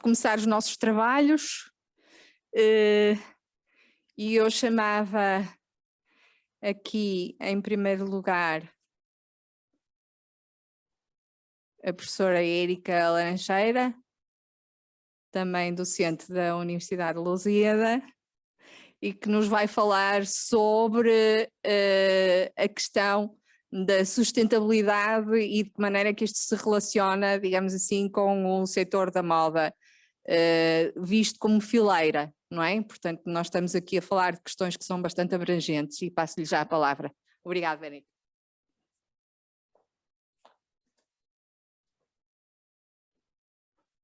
recomeçar os nossos trabalhos e eu chamava aqui, em primeiro lugar, a professora Érica Laranjeira, também docente da Universidade de Lusíada, e que nos vai falar sobre a questão da sustentabilidade e de que maneira que isto se relaciona, digamos assim, com o setor da moda, visto como fileira, não é? Portanto, nós estamos aqui a falar de questões que são bastante abrangentes e passo-lhe já a palavra. Obrigada, Érica.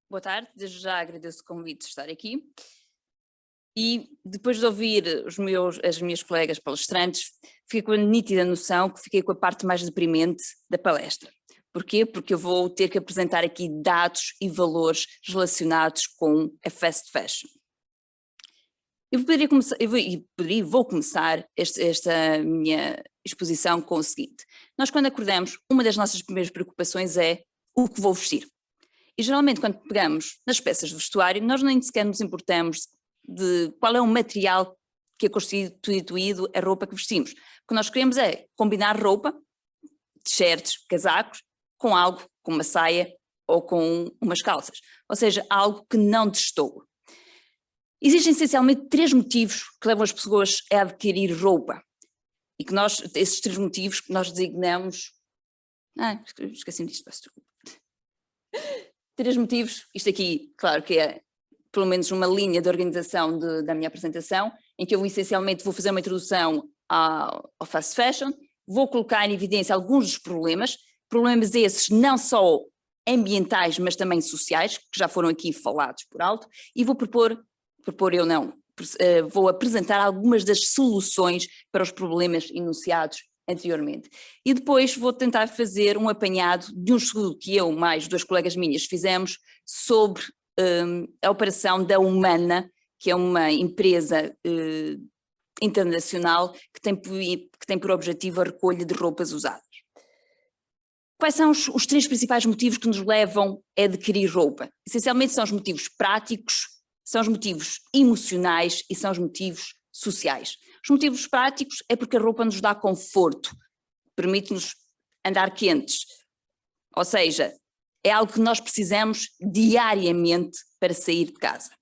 Boa tarde, desde já agradeço o convite de estar aqui. E depois de ouvir as minhas colegas palestrantes, fiquei com a nítida noção que fiquei com a parte mais deprimente da palestra. Porquê? Porque eu vou ter que apresentar aqui dados e valores relacionados com a fast fashion. Vou começar esta minha exposição com o seguinte. Nós, quando acordamos, uma das nossas primeiras preocupações é o que vou vestir. E geralmente, quando pegamos nas peças de vestuário, nós nem sequer nos importamos de qual é o material que é constituído a roupa que vestimos. O que nós queremos é combinar roupa, t-shirts, casacos, com algo, com uma saia ou com umas calças. Ou seja, algo que não destoa. Existem essencialmente 3 motivos que levam as pessoas a adquirir roupa. E que esses 3 motivos que nós designamos... esqueci-me disto, peço desculpa. 3 motivos, isto aqui, claro que é pelo menos uma linha de organização da minha apresentação, em que eu essencialmente vou fazer uma introdução ao fast fashion, vou colocar em evidência alguns dos problemas esses não só ambientais, mas também sociais, que já foram aqui falados por alto, e vou vou apresentar algumas das soluções para os problemas enunciados anteriormente. E depois vou tentar fazer um apanhado de um estudo que eu mais 2 colegas minhas fizemos sobre a operação da Humana, que é uma empresa internacional que tem por objetivo a recolha de roupas usadas. Quais são os 3 principais motivos que nos levam a adquirir roupa? Essencialmente são os motivos práticos, são os motivos emocionais e são os motivos sociais. Os motivos práticos é porque a roupa nos dá conforto, permite-nos andar quentes, ou seja, é algo que nós precisamos diariamente para sair de casa.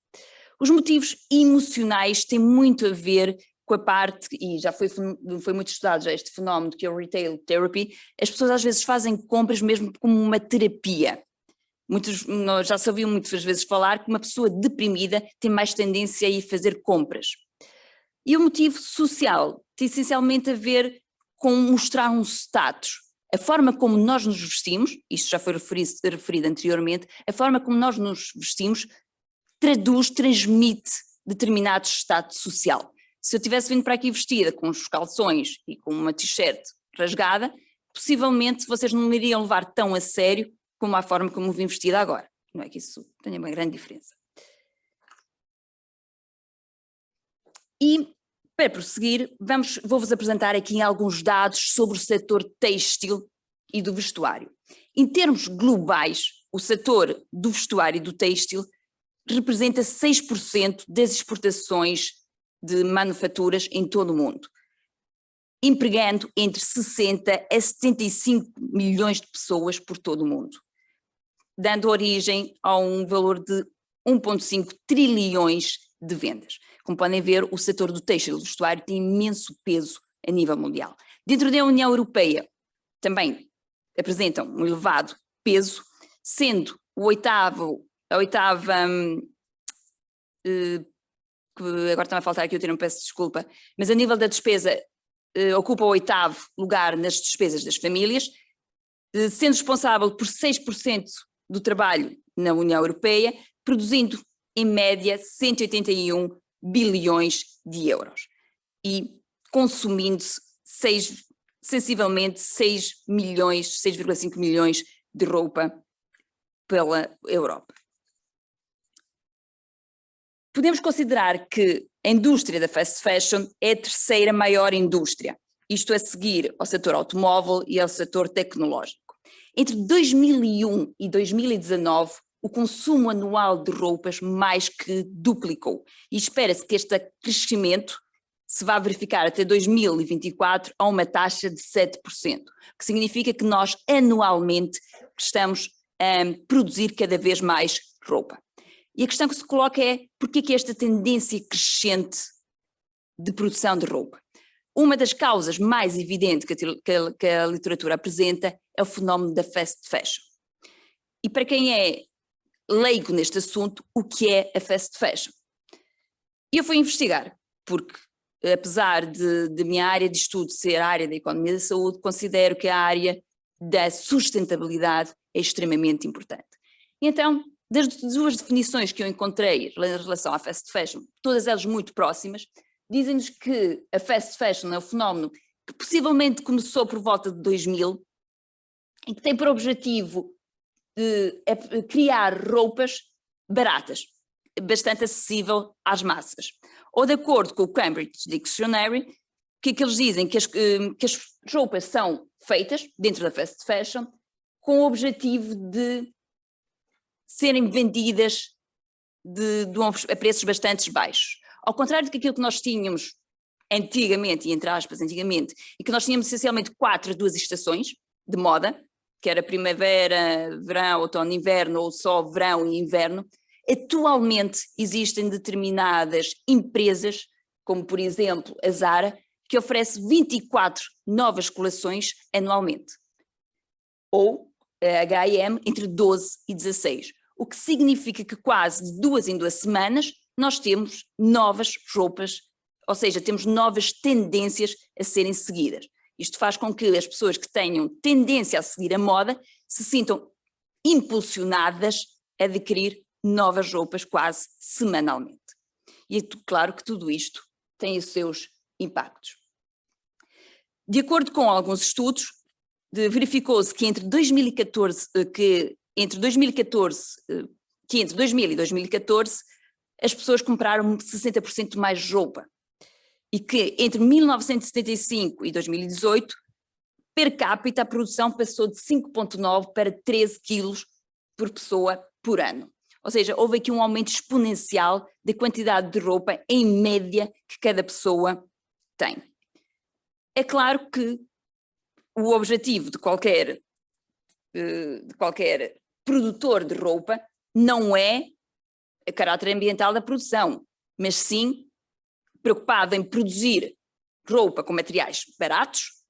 Os motivos emocionais têm muito a ver com a parte, e já foi muito estudado já este fenómeno que é o retail therapy, as pessoas às vezes fazem compras mesmo como uma terapia. Já se ouviu muitas vezes falar que uma pessoa deprimida tem mais tendência a ir fazer compras. E o motivo social tem essencialmente a ver com mostrar um status. A forma como nós nos vestimos, isto já foi referido anteriormente, a forma como nós nos vestimos transmite determinado status social. Se eu tivesse vindo para aqui vestida com os calções e com uma t-shirt rasgada, possivelmente vocês não me iriam levar tão a sério como a forma como vim vestida agora. Não é que isso tenha uma grande diferença. E, para prosseguir, vou-vos apresentar aqui alguns dados sobre o setor têxtil e do vestuário. Em termos globais, o setor do vestuário e do têxtil representa 6% das exportações de manufaturas em todo o mundo, empregando entre 60 a 75 milhões de pessoas por todo o mundo, dando origem a um valor de 1,5 trilhões de vendas. Como podem ver, o setor do têxtil e do vestuário tem imenso peso a nível mundial. Dentro da União Europeia também apresentam um elevado peso, sendo a oitava, agora está a faltar aqui o termo, peço desculpa, mas a nível da despesa ocupa o 8º lugar nas despesas das famílias, sendo responsável por 6% do trabalho na União Europeia, produzindo em média 181 bilhões de euros e consumindo-se sensivelmente 6,5 milhões de roupa pela Europa. Podemos considerar que a indústria da fast fashion é a 3ª maior indústria, isto a seguir ao setor automóvel e ao setor tecnológico. Entre 2001 e 2019, o consumo anual de roupas mais que duplicou. E espera-se que este crescimento se vá verificar até 2024 a uma taxa de 7%, o que significa que nós anualmente estamos a produzir cada vez mais roupa. E a questão que se coloca é, porquê que esta tendência crescente de produção de roupa? Uma das causas mais evidentes que a literatura apresenta é o fenómeno da fast fashion. E para quem é leigo neste assunto, o que é a fast fashion? E eu fui investigar, porque apesar de minha área de estudo ser a área da economia da saúde, considero que a área da sustentabilidade é extremamente importante. E então, das duas definições que eu encontrei em relação à fast fashion, todas elas muito próximas, dizem-nos que a fast fashion é um fenómeno que possivelmente começou por volta de 2000 e que tem por objetivo criar roupas baratas, bastante acessível às massas. Ou de acordo com o Cambridge Dictionary, o que é que eles dizem? Que as roupas são feitas dentro da fast fashion com o objetivo de serem vendidas a preços bastante baixos. Ao contrário daquilo que nós tínhamos antigamente, e entre aspas antigamente, e que nós tínhamos essencialmente 2 estações de moda, que era primavera, verão, outono, inverno, ou só verão e inverno, atualmente existem determinadas empresas, como por exemplo a Zara, que oferece 24 novas coleções anualmente, ou a H&M entre 12 e 16, o que significa que quase de 2 em 2 semanas nós temos novas roupas, ou seja, temos novas tendências a serem seguidas. Isto faz com que as pessoas que tenham tendência a seguir a moda se sintam impulsionadas a adquirir novas roupas quase semanalmente. E é claro que tudo isto tem os seus impactos. De acordo com alguns estudos, verificou-se que entre 2000 e 2014 as pessoas compraram 60% mais roupa e que entre 1975 e 2018 per capita a produção passou de 5,9 para 13 quilos por pessoa por ano. Ou seja, houve aqui um aumento exponencial da quantidade de roupa em média que cada pessoa tem. É claro que o objetivo de qualquer produtor de roupa não é o caráter ambiental da produção, mas sim preocupado em produzir roupa com materiais baratos,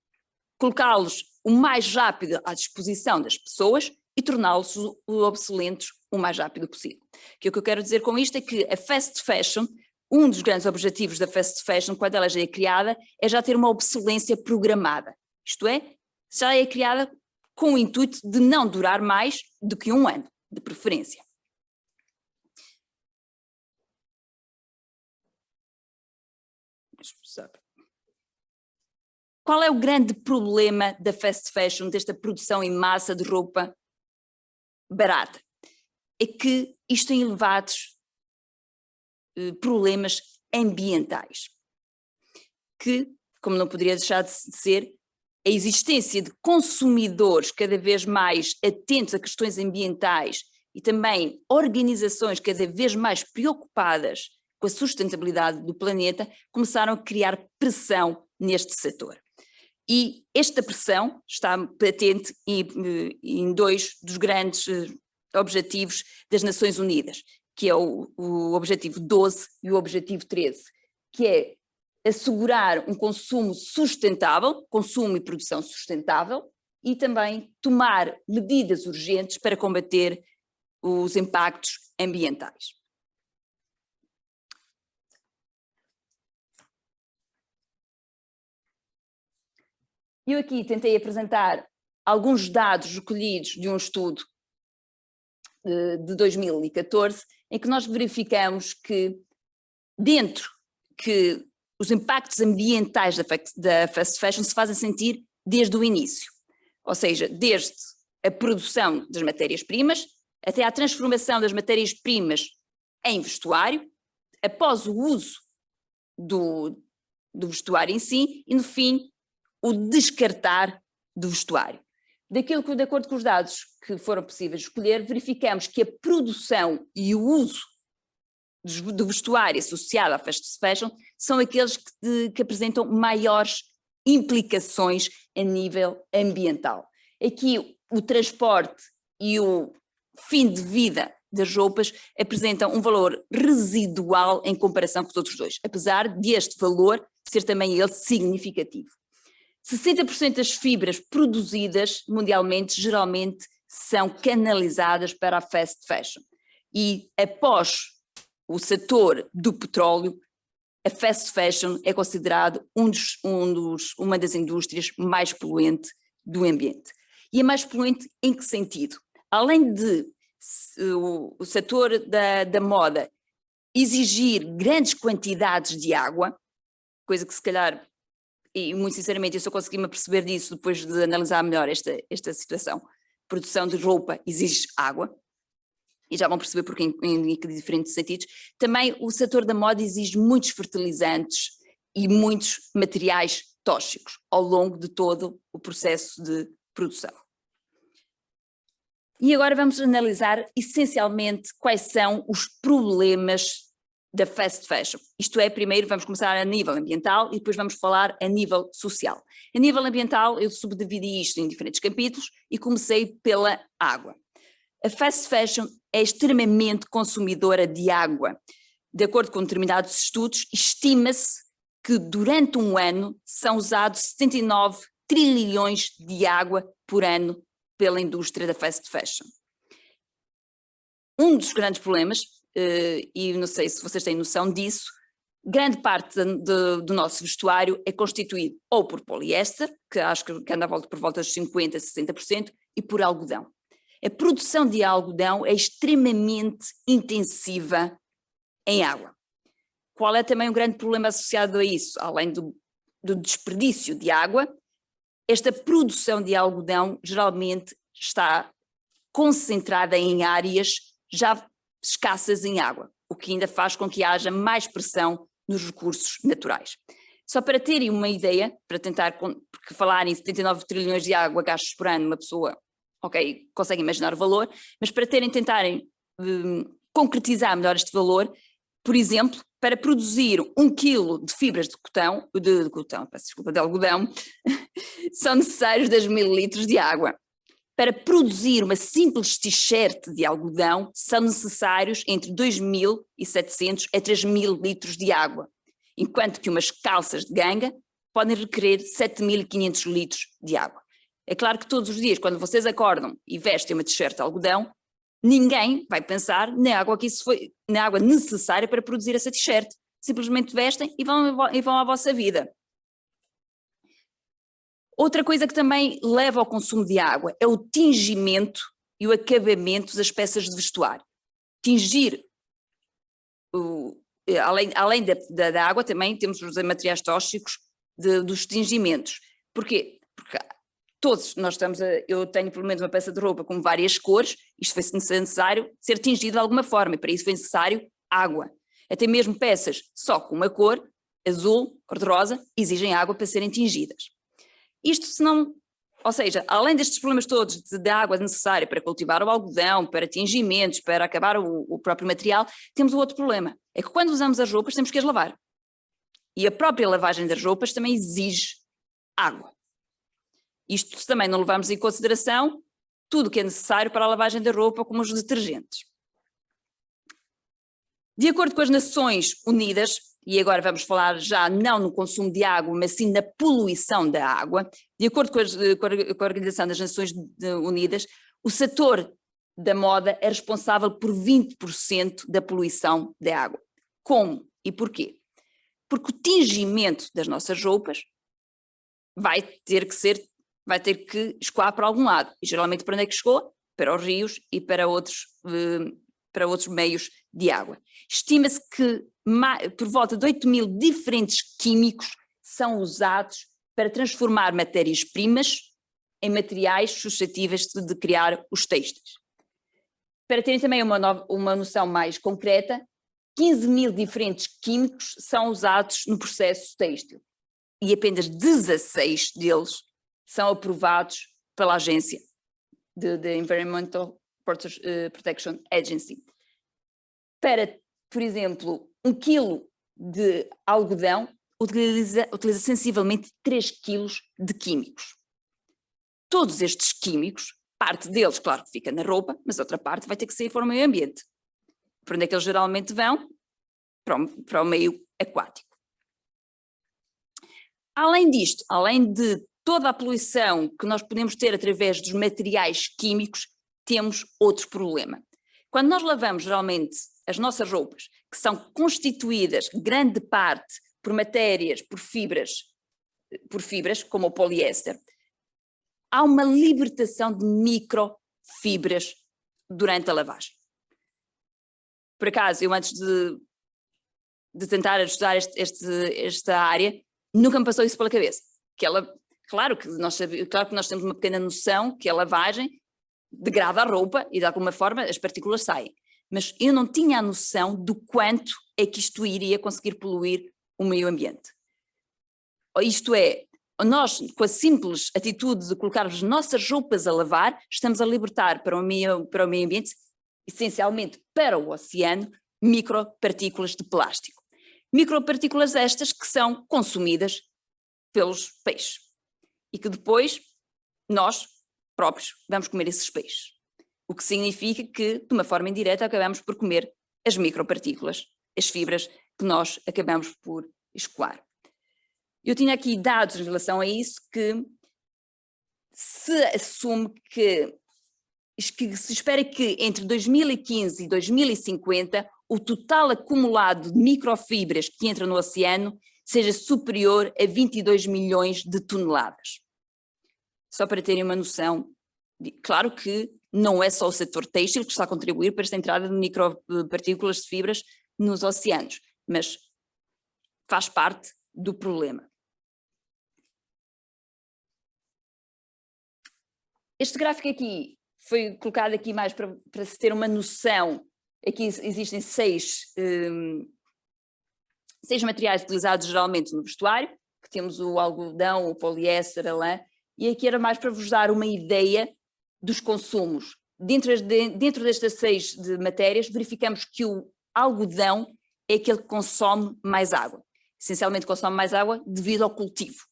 colocá-los o mais rápido à disposição das pessoas e torná-los obsoletos o mais rápido possível. O que eu quero dizer com isto é que a fast fashion, um dos grandes objetivos da fast fashion, quando ela já é criada, é já ter uma obsolescência programada. Isto é, já é criada com o intuito de não durar mais do que 1 ano, de preferência. Qual é o grande problema da fast fashion, desta produção em massa de roupa barata? É que isto tem elevados problemas ambientais, que, como não poderia deixar de ser, a existência de consumidores cada vez mais atentos a questões ambientais e também organizações cada vez mais preocupadas com a sustentabilidade do planeta, começaram a criar pressão neste setor. E esta pressão está patente em 2 dos grandes objetivos das Nações Unidas, que é o objetivo 12 e o objetivo 13, que é assegurar um consumo sustentável, consumo e produção sustentável, e também tomar medidas urgentes para combater os impactos ambientais. Eu aqui tentei apresentar alguns dados recolhidos de um estudo de 2014, em que nós verificamos que os impactos ambientais da fast fashion se fazem sentir desde o início, ou seja, desde a produção das matérias-primas até à transformação das matérias-primas em vestuário, após o uso do vestuário em si e, no fim, o descartar do vestuário. De acordo com os dados que foram possíveis escolher, verificamos que a produção e o uso do vestuário associado à fast fashion são aqueles que apresentam maiores implicações a nível ambiental. Aqui o transporte e o fim de vida das roupas apresentam um valor residual em comparação com os outros dois, apesar deste valor ser também ele significativo. 60% das fibras produzidas mundialmente geralmente são canalizadas para a fast fashion e após o setor do petróleo, a fast fashion é considerado uma das indústrias mais poluentes do ambiente. E é mais poluente em que sentido? Além de o setor da moda exigir grandes quantidades de água, coisa que se calhar, e muito sinceramente eu só consegui me perceber disso depois de analisar melhor esta situação, produção de roupa exige água, e já vão perceber porque em diferentes sentidos. Também o setor da moda exige muitos fertilizantes e muitos materiais tóxicos ao longo de todo o processo de produção. E agora vamos analisar essencialmente quais são os problemas da fast fashion. Isto é, primeiro vamos começar a nível ambiental e depois vamos falar a nível social. A nível ambiental eu subdividi isto em diferentes capítulos e comecei pela água. A fast fashion é extremamente consumidora de água. De acordo com determinados estudos, estima-se que durante um ano são usados 79 trilhões de água por ano pela indústria da fast fashion. Um dos grandes problemas, e não sei se vocês têm noção disso, grande parte do nosso vestuário é constituído ou por poliéster, que acho que anda por volta dos 50% a 60%, e por algodão. A produção de algodão é extremamente intensiva em água. Qual é também um grande problema associado a isso? Além do desperdício de água, esta produção de algodão geralmente está concentrada em áreas já escassas em água, o que ainda faz com que haja mais pressão nos recursos naturais. Só para terem uma ideia, para tentar, porque falar em 79 trilhões de água gastos por ano, uma pessoa, ok, consegue imaginar o valor, mas para tentarem concretizar melhor este valor, por exemplo, para produzir 1 quilo de fibras de algodão, são necessários 10.000 litros de água. Para produzir uma simples t-shirt de algodão, são necessários entre 2.700 a 3.000 litros de água, enquanto que umas calças de ganga podem requerer 7.500 litros de água. É claro que todos os dias, quando vocês acordam e vestem uma t-shirt de algodão, ninguém vai pensar na água necessária para produzir essa t-shirt. Simplesmente vestem e vão à vossa vida. Outra coisa que também leva ao consumo de água é o tingimento e o acabamento das peças de vestuário. Tingir, além da água, também temos os materiais tóxicos dos tingimentos. Porquê? Porque eu tenho pelo menos uma peça de roupa com várias cores, isto foi necessário ser tingido de alguma forma, e para isso foi necessário água. Até mesmo peças só com uma cor, azul, cor-de-rosa, exigem água para serem tingidas. Isto ou seja, além destes problemas todos de água necessária para cultivar o algodão, para tingimentos, para acabar o próprio material, temos o outro problema, é que quando usamos as roupas temos que as lavar. E a própria lavagem das roupas também exige água. Isto se também não levarmos em consideração tudo o que é necessário para a lavagem da roupa, como os detergentes. De acordo com as Nações Unidas, e agora vamos falar já não no consumo de água, mas sim na poluição da água, de acordo com a Organização das Nações Unidas, o setor da moda é responsável por 20% da poluição da água. Como e porquê? Porque o tingimento das nossas roupas vai ter que escoar para algum lado, e geralmente para onde é que escoa? Para os rios e para outros meios de água. Estima-se que por volta de 8.000 diferentes químicos são usados para transformar matérias-primas em materiais suscetíveis de criar os têxteis. Para terem também uma noção mais concreta, 15.000 diferentes químicos são usados no processo têxtil e apenas 16 deles são aprovados pela agência de Environmental Protection Agency. Para, por exemplo, 1 quilo de algodão utiliza sensivelmente 3 quilos de químicos. Todos estes químicos, parte deles, claro, que fica na roupa, mas outra parte vai ter que sair para o meio ambiente. Para onde é que eles geralmente vão? Para o meio aquático. Além disto, além de toda a poluição que nós podemos ter através dos materiais químicos, temos outro problema. Quando nós lavamos geralmente as nossas roupas, que são constituídas grande parte por matérias, por fibras, como o poliéster, há uma libertação de microfibras durante a lavagem. Por acaso, eu antes de tentar estudar esta área, nunca me passou isso pela cabeça. Claro que nós temos uma pequena noção que a lavagem degrada a roupa e de alguma forma as partículas saem. Mas eu não tinha a noção do quanto é que isto iria conseguir poluir o meio ambiente. Isto é, nós, com a simples atitude de colocarmos nossas roupas a lavar, estamos a libertar para o meio ambiente, essencialmente para o oceano, micropartículas de plástico. Micropartículas estas que são consumidas pelos peixes e que depois nós próprios vamos comer esses peixes. O que significa que, de uma forma indireta, acabamos por comer as micropartículas, as fibras que nós acabamos por escoar. Eu tinha aqui dados em relação a isso que se assume que se espera que entre 2015 e 2050 o total acumulado de microfibras que entra no oceano seja superior a 22 milhões de toneladas. Só para terem uma noção, claro que não é só o setor têxtil que está a contribuir para esta entrada de micropartículas de fibras nos oceanos, mas faz parte do problema. Este gráfico aqui foi colocado aqui mais para se ter uma noção. Aqui existem seis materiais utilizados geralmente no vestuário, que temos o algodão, o poliéster, a lã, e aqui era mais para vos dar uma ideia dos consumos. Dentro destas 6 de matérias, verificamos que o algodão é aquele que consome mais água. Essencialmente consome mais água devido ao cultivo.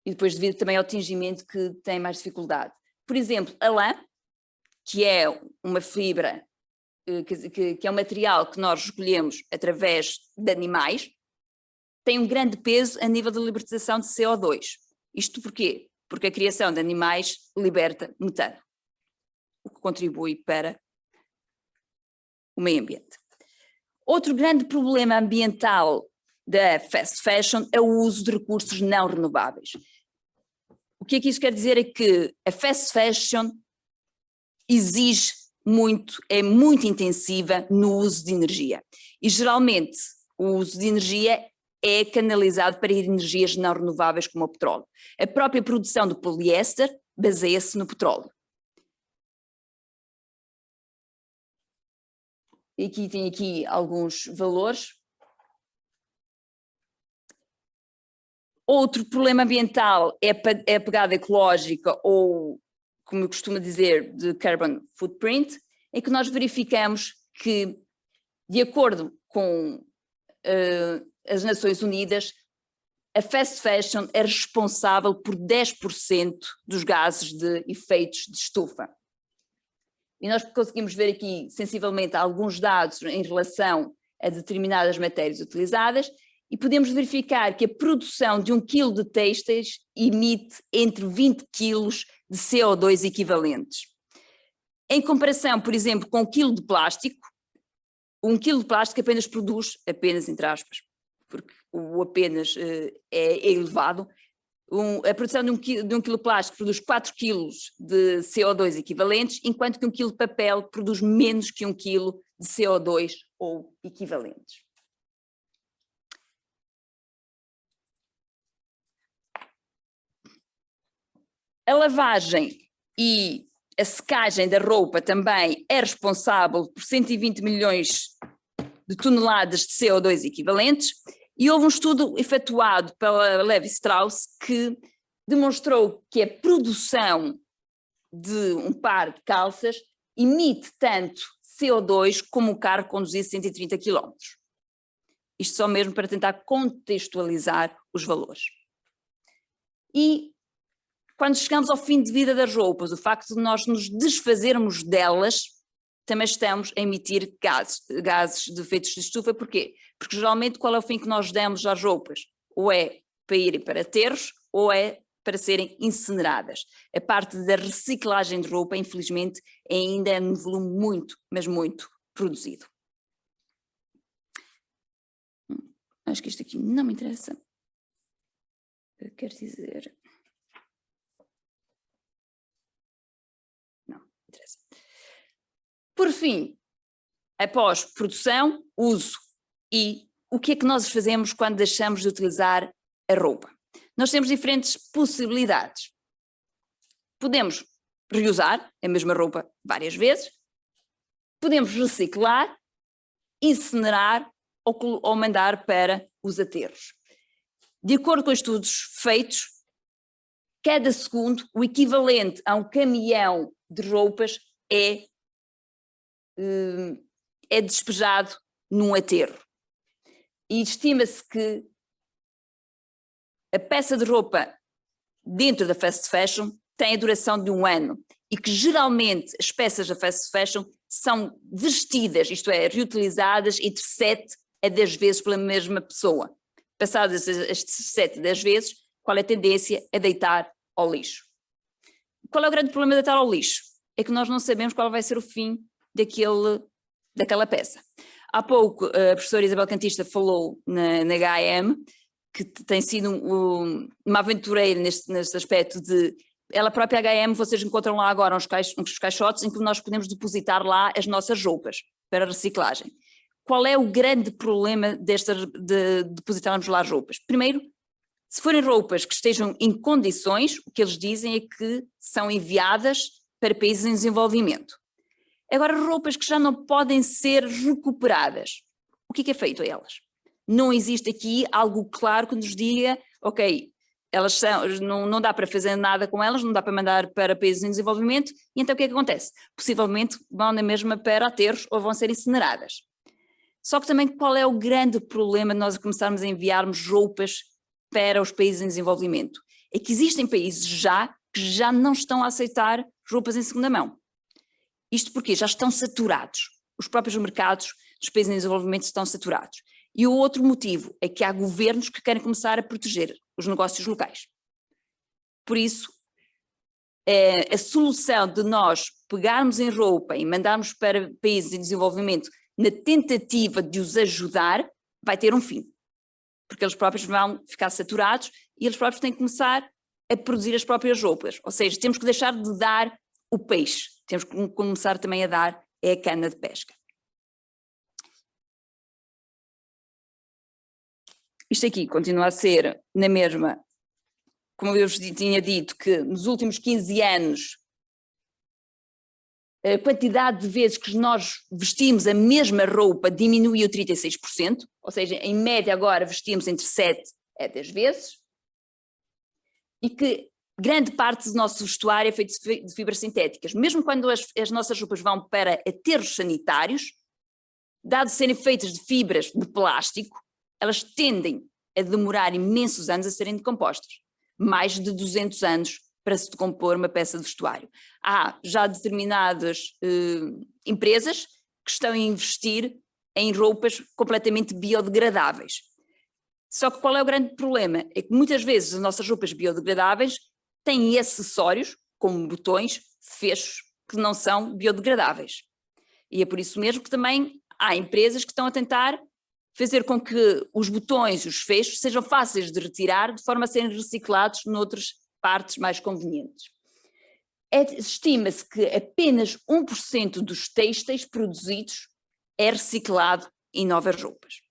E depois devido também ao tingimento, que tem mais dificuldade. Por exemplo, a lã, que é uma fibra, que é um material que nós escolhemos através de animais, tem um grande peso a nível de libertação de CO2. Isto porquê? Porque a criação de animais liberta metano, o que contribui para o meio ambiente. Outro grande problema ambiental da fast fashion é o uso de recursos não renováveis. O que é que isso quer dizer? É que a fast fashion exige muito, é muito intensiva no uso de energia. E geralmente o uso de energia é canalizado para energias não renováveis como o petróleo. A própria produção do poliéster baseia-se no petróleo. E aqui tem aqui alguns valores. Outro problema ambiental é a pegada ecológica, ou, como eu costumo dizer, de carbon footprint, em que nós verificamos que, de acordo com as Nações Unidas, a fast fashion é responsável por 10% dos gases de efeitos de estufa. E nós conseguimos ver aqui, sensivelmente, alguns dados em relação a determinadas matérias utilizadas, e podemos verificar que a produção de 1 quilo de têxteis emite entre 20 quilos de CO2 equivalentes. Em comparação, por exemplo, com 1 quilo de plástico, 1 quilo de plástico apenas produz, apenas entre aspas, porque o apenas é elevado, a produção de 1 quilo de plástico produz 4 quilos de CO2 equivalentes, enquanto que 1 quilo de papel produz menos que 1 quilo de CO2 ou equivalentes. A lavagem e a secagem da roupa também é responsável por 120 milhões de toneladas de CO2 equivalentes, e houve um estudo efetuado pela Levi Strauss que demonstrou que a produção de um par de calças emite tanto CO2 como um carro conduzir 130 km. Isto só mesmo para tentar contextualizar os valores. E quando chegamos ao fim de vida das roupas, o facto de nós nos desfazermos delas, também estamos a emitir gases de efeitos de estufa. Porquê? Porque geralmente qual é o fim que nós damos às roupas? Ou é para irem para aterros, ou é para serem incineradas. A parte da reciclagem de roupa, infelizmente, ainda é num volume muito, mas muito produzido. Acho que isto aqui não me interessa. Eu quero dizer... Não, me interessa. Por fim, após produção, uso. E o que é que nós fazemos quando deixamos de utilizar a roupa? Nós temos diferentes possibilidades. Podemos reusar a mesma roupa várias vezes, podemos reciclar, incinerar ou mandar para os aterros. De acordo com estudos feitos, cada segundo o equivalente a um caminhão de roupas é despejado num aterro. E estima-se que a peça de roupa dentro da fast fashion tem a duração de 1 ano e que geralmente as peças da fast fashion são vestidas, isto é, reutilizadas entre 7 a 10 vezes pela mesma pessoa. Passadas as 7 a 10 vezes, qual é a tendência? A deitar ao lixo. Qual é o grande problema de deitar ao lixo? É que nós não sabemos qual vai ser o fim daquela peça. Há pouco a professora Isabel Cantista falou na H&M, que tem sido uma aventureira neste aspecto de... Ela própria H&M, vocês encontram lá agora uns caixotes em que nós podemos depositar lá as nossas roupas para reciclagem. Qual é o grande problema de depositarmos lá as roupas? Primeiro, se forem roupas que estejam em condições, o que eles dizem é que são enviadas para países em desenvolvimento. Agora, roupas que já não podem ser recuperadas, o que é feito a elas? Não existe aqui algo claro que nos diga, ok, elas não dá para fazer nada com elas, não dá para mandar para países em desenvolvimento, e então o que é que acontece? Possivelmente vão na mesma para aterros ou vão ser incineradas. Só que também qual é o grande problema de nós começarmos a enviarmos roupas para os países em desenvolvimento? É que existem países que já não estão a aceitar roupas em segunda mão. Isto porque já estão saturados. Os próprios mercados dos países em desenvolvimento estão saturados. E o outro motivo é que há governos que querem começar a proteger os negócios locais. Por isso, a solução de nós pegarmos em roupa e mandarmos para países em desenvolvimento na tentativa de os ajudar, vai ter um fim. Porque eles próprios vão ficar saturados e eles próprios têm que começar a produzir as próprias roupas. Ou seja, temos que deixar de dar o peixe, temos que começar também a dar a cana de pesca. Isto aqui continua a ser na mesma, como eu vos tinha dito, que nos últimos 15 anos a quantidade de vezes que nós vestimos a mesma roupa diminuiu 36%, ou seja, em média agora vestimos entre 7 a 10 vezes, e que grande parte do nosso vestuário é feito de fibras sintéticas. Mesmo quando as nossas roupas vão para aterros sanitários, dado serem feitas de fibras de plástico, elas tendem a demorar imensos anos a serem decompostas. Mais de 200 anos para se decompor uma peça de vestuário. Há já determinadas empresas que estão a investir em roupas completamente biodegradáveis. Só que qual é o grande problema? É que muitas vezes as nossas roupas biodegradáveis têm acessórios, como botões, fechos, que não são biodegradáveis. E é por isso mesmo que também há empresas que estão a tentar fazer com que os botões e os fechos sejam fáceis de retirar, de forma a serem reciclados noutras partes mais convenientes. Estima-se que apenas 1% dos têxteis produzidos é reciclado em novas roupas.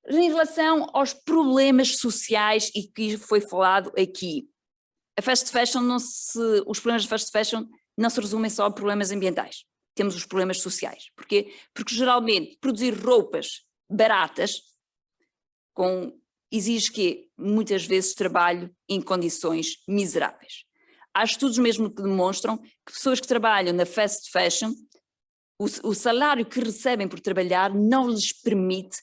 Em relação aos problemas sociais e que foi falado aqui, a fast fashion os problemas de fast fashion não se resumem só a problemas ambientais. Temos os problemas sociais. Porquê? Porque geralmente produzir roupas baratas, com exige que muitas vezes trabalho em condições miseráveis. Há estudos mesmo que demonstram que pessoas que trabalham na fast fashion, o salário que recebem por trabalhar não lhes permite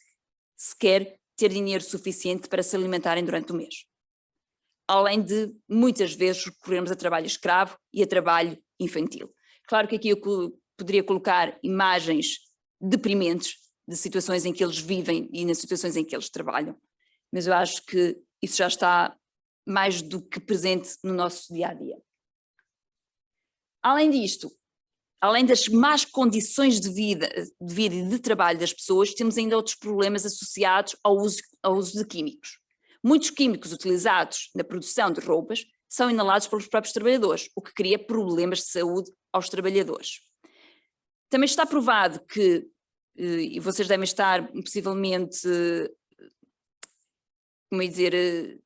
sequer ter dinheiro suficiente para se alimentarem durante o mês. Além de, muitas vezes, recorrermos a trabalho escravo e a trabalho infantil. Claro que aqui eu poderia colocar imagens deprimentes de situações em que eles vivem e nas situações em que eles trabalham, mas eu acho que isso já está mais do que presente no nosso dia-a-dia. Além disto, além das más condições de vida e de trabalho das pessoas, temos ainda outros problemas associados ao uso de químicos. Muitos químicos utilizados na produção de roupas são inalados pelos próprios trabalhadores, o que cria problemas de saúde aos trabalhadores. Também está provado que, e vocês devem estar possivelmente, como ia dizer,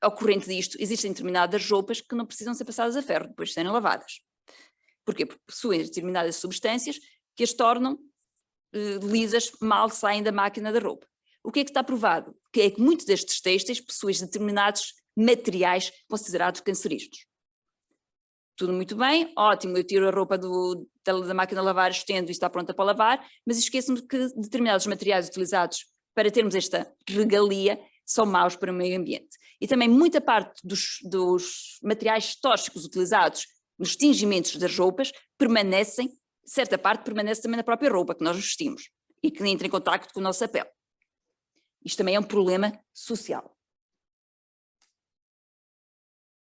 ao corrente disto, existem determinadas roupas que não precisam ser passadas a ferro depois de serem lavadas. Porquê? Porque possuem determinadas substâncias que as tornam lisas mal saem da máquina da roupa. O que é que está provado? Que é que muitos destes têxteis possuem determinados materiais considerados cancerígenos. Tudo muito bem, ótimo, eu tiro a roupa da máquina de lavar, estendo e está pronta para lavar, mas esqueço-me que determinados materiais utilizados para termos esta regalia são maus para o meio ambiente. E também muita parte dos materiais tóxicos utilizados nos tingimentos das roupas permanecem, certa parte permanece também na própria roupa que nós vestimos e que entra em contacto com a nossa pele. Isto também é um problema social.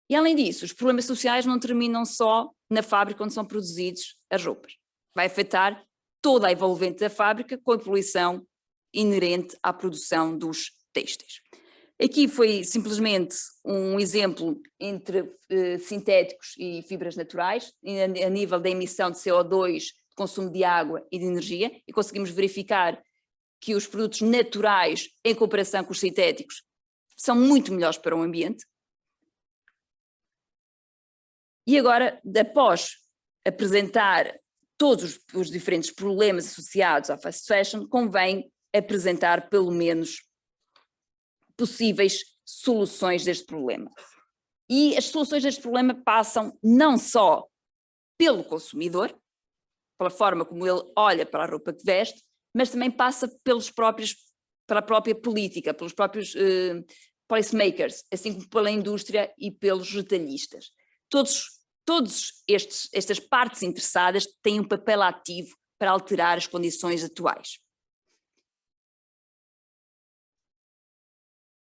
E além disso, os problemas sociais não terminam só na fábrica onde são produzidos as roupas. Vai afetar toda a envolvente da fábrica com a poluição inerente à produção dos têxteis. Aqui foi simplesmente um exemplo entre sintéticos e fibras naturais, a nível da emissão de CO2, de consumo de água e de energia, e conseguimos verificar que os produtos naturais, em comparação com os sintéticos, são muito melhores para o ambiente. E agora, após apresentar todos os diferentes problemas associados à fast fashion, convém apresentar pelo menos possíveis soluções deste problema. E as soluções deste problema passam não só pelo consumidor, pela forma como ele olha para a roupa que veste, mas também passa pela própria política, pelos próprios policymakers, assim como pela indústria e pelos retalhistas. Todas estas partes interessadas têm um papel ativo para alterar as condições atuais.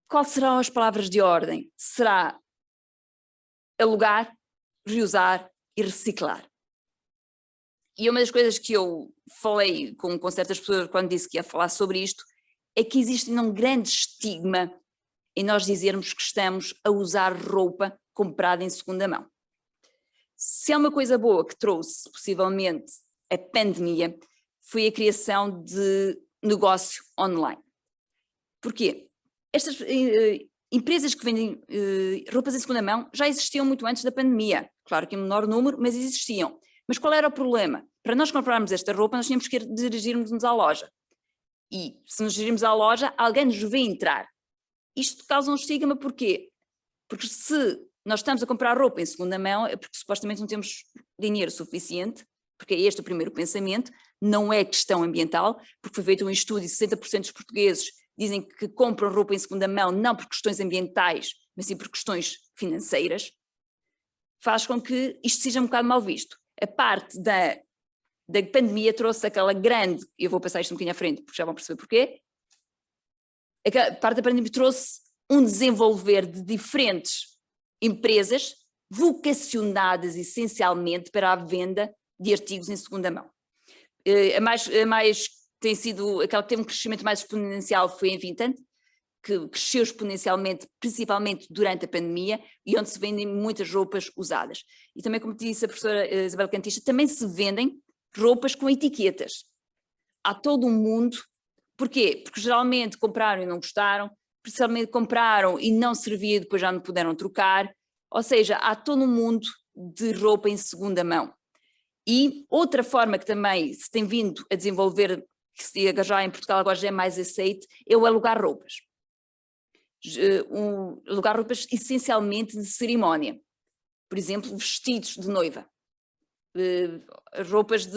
Quais serão as palavras de ordem? Será alugar, reusar e reciclar. E uma das coisas que eu falei com certas pessoas quando disse que ia falar sobre isto, é que existe um grande estigma em nós dizermos que estamos a usar roupa comprada em segunda mão. Se há uma coisa boa que trouxe, possivelmente, a pandemia, foi a criação de negócio online. Porquê? Estas empresas que vendem roupas em segunda mão já existiam muito antes da pandemia. Claro que em menor número, mas existiam. Mas qual era o problema? Para nós comprarmos esta roupa, nós tínhamos que dirigirmos-nos à loja. E se nos dirigirmos à loja, alguém nos vê entrar. Isto causa um estigma, porquê? Porque se nós estamos a comprar roupa em segunda mão, é porque supostamente não temos dinheiro suficiente, porque é este o primeiro pensamento, não é questão ambiental, porque foi feito um estudo e 60% dos portugueses dizem que compram roupa em segunda mão não por questões ambientais, mas sim por questões financeiras, faz com que isto seja um bocado mal visto. A parte da pandemia trouxe aquela grande, eu vou passar isto um bocadinho à frente, porque já vão perceber porquê, a parte da pandemia trouxe um desenvolver de diferentes empresas vocacionadas essencialmente para a venda de artigos em segunda mão. A mais tem sido, aquela que teve um crescimento mais exponencial foi a Vinted, que cresceu exponencialmente, principalmente durante a pandemia, e onde se vendem muitas roupas usadas. E também, como disse a professora Isabel Cantista, também se vendem roupas com etiquetas. Há todo um mundo. Porquê? Porque geralmente compraram e não gostaram, principalmente compraram e não servia e depois já não puderam trocar, ou seja, há todo um mundo de roupa em segunda mão. E outra forma que também se tem vindo a desenvolver, que já em Portugal agora já é mais aceite, é o alugar roupas. alugar roupas essencialmente de cerimónia. Por exemplo, vestidos de noiva, roupas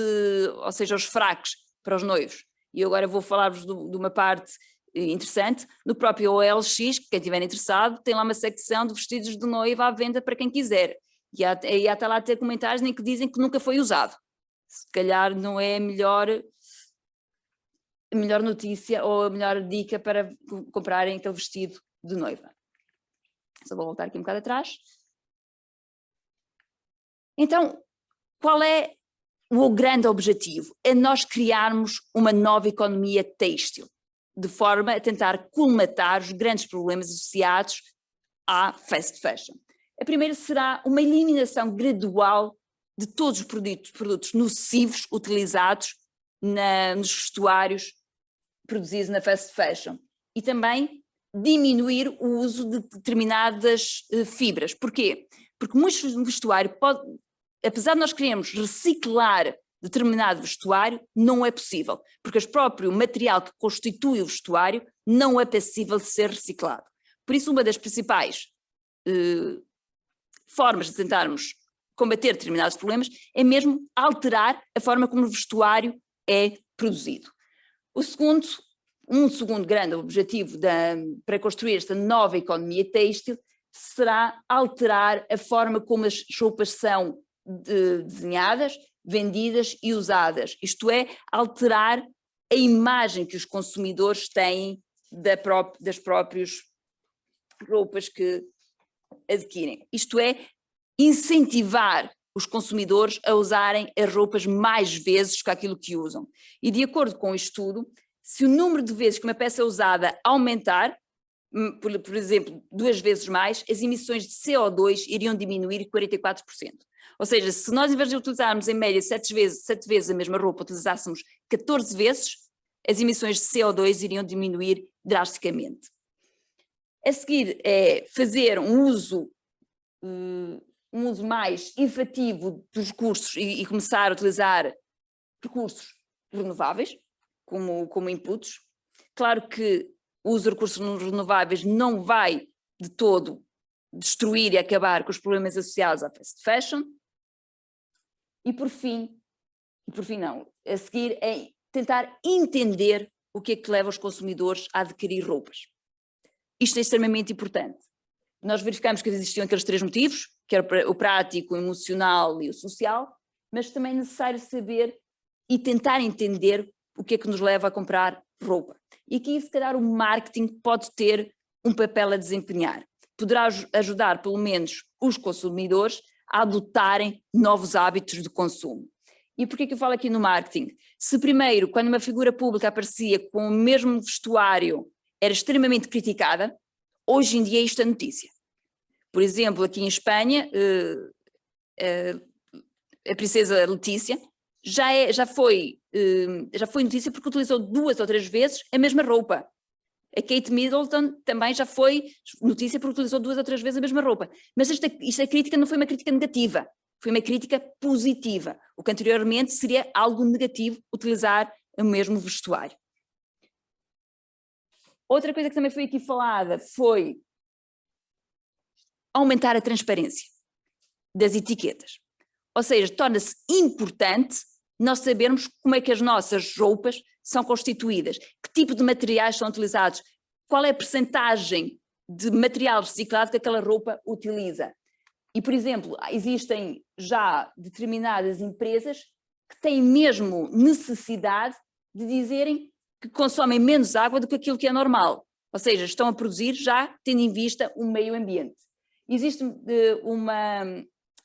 ou seja, os fracos para os noivos. E agora vou falar-vos de uma parte interessante. No próprio OLX, quem estiver interessado, tem lá uma secção de vestidos de noiva à venda para quem quiser. E há até lá ter comentários em que dizem que nunca foi usado. Se calhar não é a melhor notícia ou a melhor dica para comprarem aquele vestido de noiva. Só vou voltar aqui um bocado atrás. Então, qual é o grande objetivo? É nós criarmos uma nova economia têxtil, de forma a tentar colmatar os grandes problemas associados à fast fashion. A primeira será uma eliminação gradual de todos os produtos nocivos utilizados nos vestuários produzidos na fast fashion e também diminuir o uso de determinadas fibras. Porquê? Porque muito vestuário apesar de nós queremos reciclar determinado vestuário, não é possível, porque o próprio material que constitui o vestuário não é passível de ser reciclado. Por isso, uma das principais formas de tentarmos combater determinados problemas é mesmo alterar a forma como o vestuário é produzido. Um segundo grande objetivo para construir esta nova economia têxtil será alterar a forma como as roupas são desenhadas, vendidas e usadas, isto é, alterar a imagem que os consumidores têm das próprias roupas que adquirem. Isto é, incentivar os consumidores a usarem as roupas mais vezes que aquilo que usam. E de acordo com o estudo, se o número de vezes que uma peça é usada aumentar, por exemplo, 2 vezes mais, as emissões de CO2 iriam diminuir 44%. Ou seja, se nós, em vez de utilizarmos em média 7 vezes a mesma roupa, utilizássemos 14 vezes, as emissões de CO2 iriam diminuir drasticamente. A seguir é fazer um uso mais efetivo dos recursos e começar a utilizar recursos renováveis como inputs. Claro que o uso de recursos renováveis não vai de todo destruir e acabar com os problemas associados à fast fashion. E por fim não, a seguir é tentar entender o que é que leva os consumidores a adquirir roupas. Isto é extremamente importante. Nós verificamos que existiam aqueles 3 motivos, que era o prático, o emocional e o social, mas também é necessário saber e tentar entender o que é que nos leva a comprar roupa. E aqui, se calhar, o marketing pode ter um papel a desempenhar. Poderá ajudar, pelo menos, os consumidores a adotarem novos hábitos de consumo. E porquê que eu falo aqui no marketing? Se primeiro, quando uma figura pública aparecia com o mesmo vestuário, era extremamente criticada, hoje em dia isto é notícia. Por exemplo, aqui em Espanha, a princesa Letícia já foi notícia porque utilizou 2 ou 3 vezes a mesma roupa. A Kate Middleton também já foi notícia porque utilizou 2 ou 3 vezes a mesma roupa. Mas esta crítica não foi uma crítica negativa, foi uma crítica positiva, o que anteriormente seria algo negativo utilizar o mesmo vestuário. Outra coisa que também foi aqui falada foi aumentar a transparência das etiquetas. Ou seja, torna-se importante nós sabermos como é que as nossas roupas são constituídas, que tipo de materiais são utilizados, qual é a percentagem de material reciclado que aquela roupa utiliza. E, por exemplo, existem já determinadas empresas que têm mesmo necessidade de dizerem que consomem menos água do que aquilo que é normal. Ou seja, estão a produzir já tendo em vista o meio ambiente. Existe uma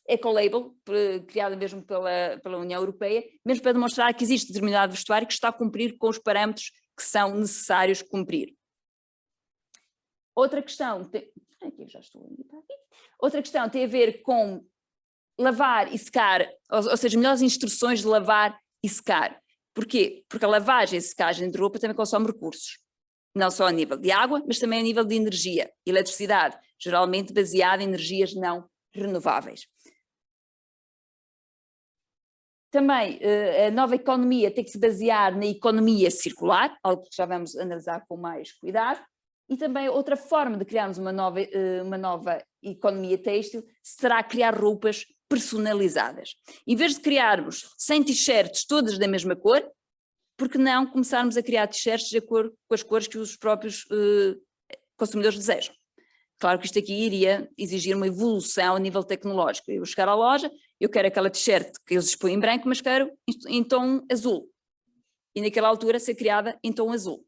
ecolabel, criada mesmo pela União Europeia, mesmo para demonstrar que existe determinado vestuário que está a cumprir com os parâmetros que são necessários cumprir. Outra questão, Outra questão tem a ver com lavar e secar, ou seja, melhores instruções de lavar e secar. Porquê? Porque a lavagem e secagem de roupa também consome recursos, não só a nível de água, mas também a nível de energia, eletricidade, geralmente baseada em energias não renováveis. Também a nova economia tem que se basear na economia circular, algo que já vamos analisar com mais cuidado, E também outra forma de criarmos uma nova economia têxtil será criar roupas personalizadas. Em vez de criarmos 100 t-shirts todas da mesma cor, por que não começarmos a criar t-shirts de acordo com as cores que os próprios consumidores desejam? Claro que isto aqui iria exigir uma evolução a nível tecnológico. Eu vou chegar à loja, eu quero aquela t-shirt que eles expõem em branco, mas quero em tom azul. E naquela altura ser criada em tom azul.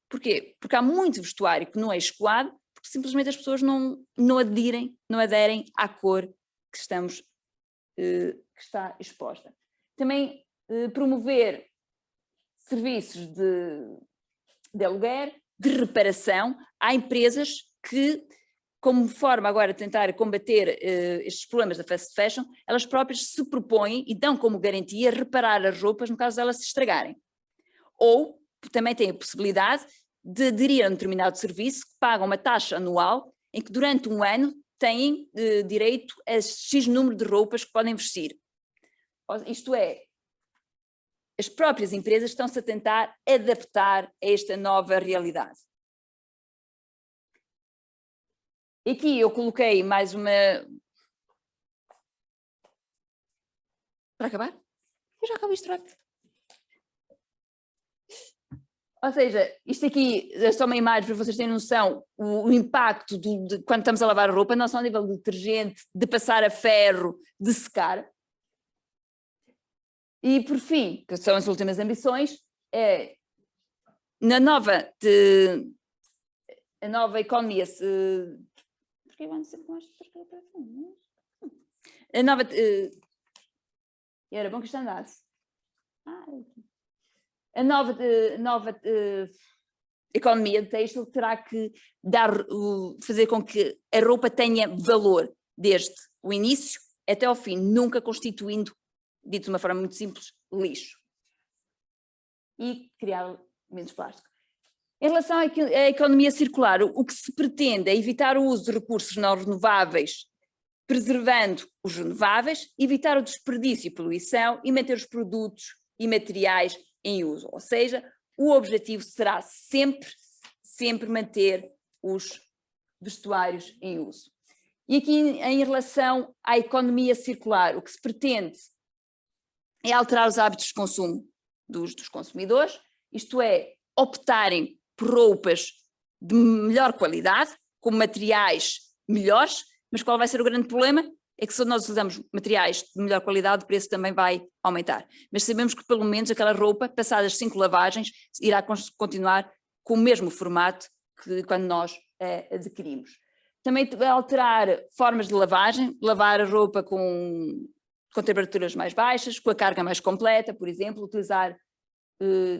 Porquê? Porque há muito vestuário que não é escoado, porque simplesmente as pessoas não aderem à cor que está exposta. Também promover serviços de aluguer, de reparação. Há empresas que, como forma agora de tentar combater estes problemas da fast fashion, elas próprias se propõem e dão como garantia reparar as roupas no caso de elas se estragarem. Ou também têm a possibilidade de aderir a um determinado serviço que pagam uma taxa anual em que durante um ano têm direito a X número de roupas que podem vestir. Isto é, as próprias empresas estão-se a tentar adaptar a esta nova realidade. Aqui eu coloquei mais uma... Para acabar? Eu já acabei isto rápido. Ou seja, isto aqui é só uma imagem para vocês terem noção, o impacto de quando estamos a lavar a roupa, não só a nível de detergente, de passar a ferro, de secar. E por fim, que são as últimas ambições, é a nova economia, a nova, era bom que isto andasse. A nova economia de têxtil terá que fazer com que a roupa tenha valor desde o início até ao fim, nunca constituindo, dito de uma forma muito simples, lixo. E criar menos plástico. Em relação à economia circular, o que se pretende é evitar o uso de recursos não renováveis, preservando os renováveis, evitar o desperdício e poluição e manter os produtos e materiais em uso. Ou seja, o objetivo será sempre manter os vestuários em uso. E aqui, em relação à economia circular, o que se pretende é alterar os hábitos de consumo dos consumidores, isto é, optarem por roupas de melhor qualidade, com materiais melhores, mas qual vai ser o grande problema? É que se nós usamos materiais de melhor qualidade, o preço também vai aumentar. Mas sabemos que pelo menos aquela roupa, passadas 5 lavagens, irá continuar com o mesmo formato que quando nós a adquirimos. Também alterar formas de lavagem, lavar a roupa com temperaturas mais baixas, com a carga mais completa, por exemplo, utilizar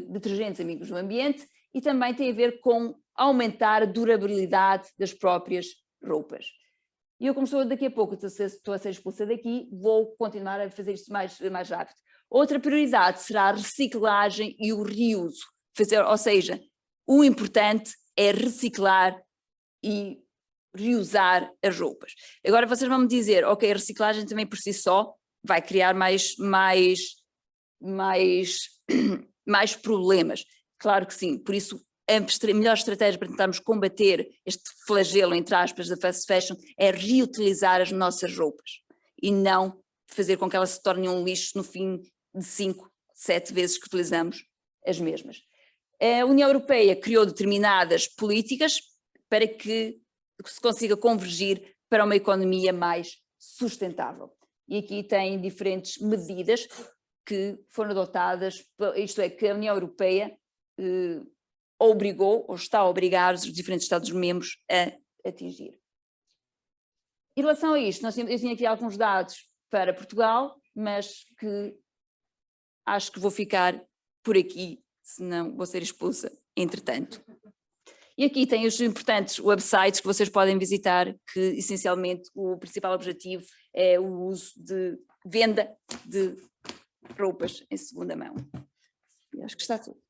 detergentes amigos do ambiente, e também tem a ver com aumentar a durabilidade das próprias roupas. E eu, como estou daqui a pouco, estou a ser expulsa daqui, vou continuar a fazer isto mais rápido. Outra prioridade será a reciclagem e o reuso. Ou seja, o importante é reciclar e reusar as roupas. Agora vocês vão me dizer, ok, a reciclagem também por si só vai criar mais problemas. Claro que sim, por isso a melhor estratégia para tentarmos combater este flagelo, entre aspas, da fast fashion é reutilizar as nossas roupas e não fazer com que elas se tornem um lixo no fim de 5, 7 vezes que utilizamos as mesmas. A União Europeia criou determinadas políticas para que se consiga convergir para uma economia mais sustentável. E aqui tem diferentes medidas que foram adotadas, isto é, que a União Europeia obrigou ou está a obrigar os diferentes Estados-membros a atingir. Em relação a isto, eu tinha aqui alguns dados para Portugal, mas que acho que vou ficar por aqui, senão vou ser expulsa entretanto. E aqui tem os importantes websites que vocês podem visitar, que essencialmente o principal objetivo é o uso de venda de roupas em segunda mão. E acho que está tudo.